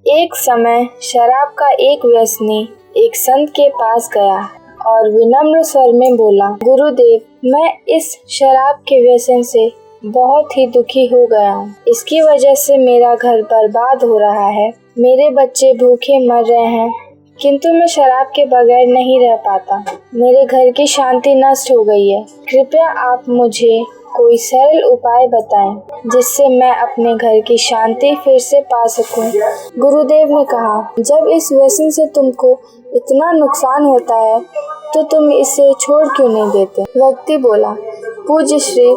एक समय शराब का एक व्यसनी एक संत के पास गया और विनम्र स्वर में बोला, गुरुदेव, मैं इस शराब के व्यसन से बहुत ही दुखी हो गया हूँ। इसकी वजह से मेरा घर बर्बाद हो रहा है, मेरे बच्चे भूखे मर रहे हैं, किंतु मैं शराब के बगैर नहीं रह पाता। मेरे घर की शांति नष्ट हो गई है। कृपया आप मुझे कोई सरल उपाय बताएं जिससे मैं अपने घर की शांति फिर से पा सकूं। गुरुदेव ने कहा, जब इस व्यसन से तुमको इतना नुकसान होता है तो तुम इसे छोड़ क्यों नहीं देते? व्यक्ति बोला, पूज्य श्री,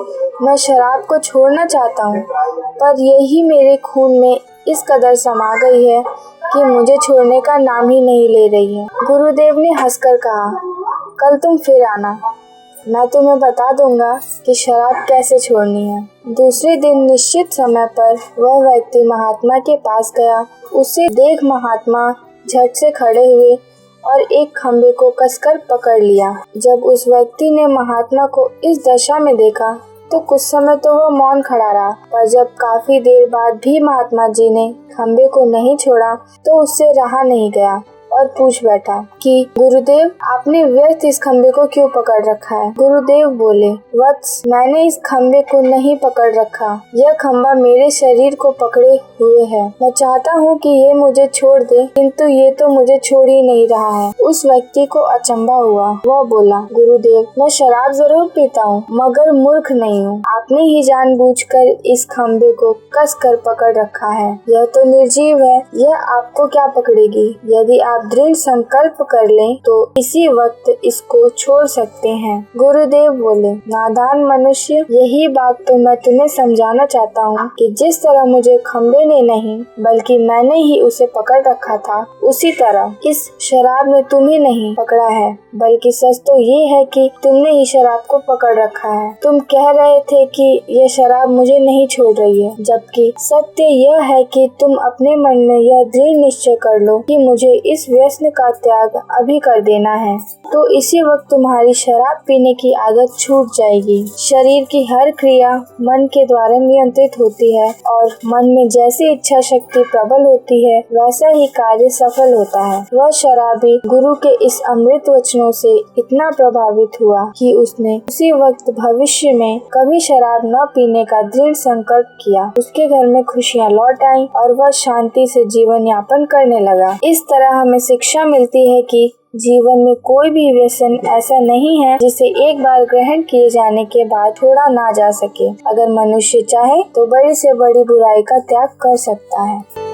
मैं शराब को छोड़ना चाहता हूँ, पर यही मेरे खून में इस कदर समा गई है कि मुझे छोड़ने का नाम ही नहीं ले रही है। गुरुदेव ने हंसकर कहा, कल तुम फिर आना, मैं तुम्हें बता दूंगा कि शराब कैसे छोड़नी है। दूसरे दिन निश्चित समय पर वह व्यक्ति महात्मा के पास गया। उसे देख महात्मा झट से खड़े हुए और एक खंबे को कसकर पकड़ लिया। जब उस व्यक्ति ने महात्मा को इस दशा में देखा तो कुछ समय तो वह मौन खड़ा रहा, पर जब काफी देर बाद भी महात्मा जी ने खंबे को नहीं छोड़ा तो उससे रहा नहीं गया और पूछ बैठा कि गुरुदेव, आपने व्यर्थ इस खंबे को क्यों पकड़ रखा है? गुरुदेव बोले, वत्स, मैंने इस खंबे को नहीं पकड़ रखा, यह खंबा मेरे शरीर को पकड़े हुए है। मैं चाहता हूँ कि ये मुझे छोड़ दे, किंतु ये तो मुझे छोड़ ही नहीं रहा है। उस व्यक्ति को अचंभा हुआ। वह बोला, गुरुदेव, मैं शराब जरूर पीता हूँ, मगर मूर्ख नहीं हूँ। आपने ही जानबूझकर इस खंबे को कस कर पकड़ रखा है। यह तो निर्जीव है, यह आपको क्या पकड़ेगी? यदि आप दृढ़ संकल्प कर लें तो इसी वक्त इसको छोड़ सकते हैं। गुरुदेव बोले, नादान मनुष्य, यही बात तो मैं तुम्हें समझाना चाहता हूँ कि जिस तरह मुझे खंबे ने नहीं बल्कि मैंने ही उसे पकड़ रखा था, उसी तरह इस शराब ने तुम्हें नहीं पकड़ा है, बल्कि सच तो ये है कि तुमने ही शराब को पकड़ रखा है। तुम कह रहे थे कि यह शराब मुझे नहीं छोड़ रही है, जबकि सत्य यह है कि तुम अपने मन में यह दृढ़ निश्चय कर लो कि मुझे इस व्यसन का त्याग अभी कर देना है, तो इसी वक्त तुम्हारी शराब पीने की आदत छूट जाएगी। शरीर की हर क्रिया मन के द्वारा नियंत्रित होती है और मन में जैसी इच्छा शक्ति प्रबल होती है वैसा ही कार्य सफल होता है। वह शराबी गुरु के इस अमृत वचनों से इतना प्रभावित हुआ कि उसने उसी वक्त भविष्य में कभी शराब न पीने का दृढ़ संकल्प किया। उसके घर में खुशियाँ लौट आईं और वह शांति से जीवन यापन करने लगा। इस तरह हमें शिक्षा मिलती है कि जीवन में कोई भी व्यसन ऐसा नहीं है जिसे एक बार ग्रहण किए जाने के बाद छोड़ा ना जा सके। अगर मनुष्य चाहे तो बड़ी से बड़ी बुराई का त्याग कर सकता है।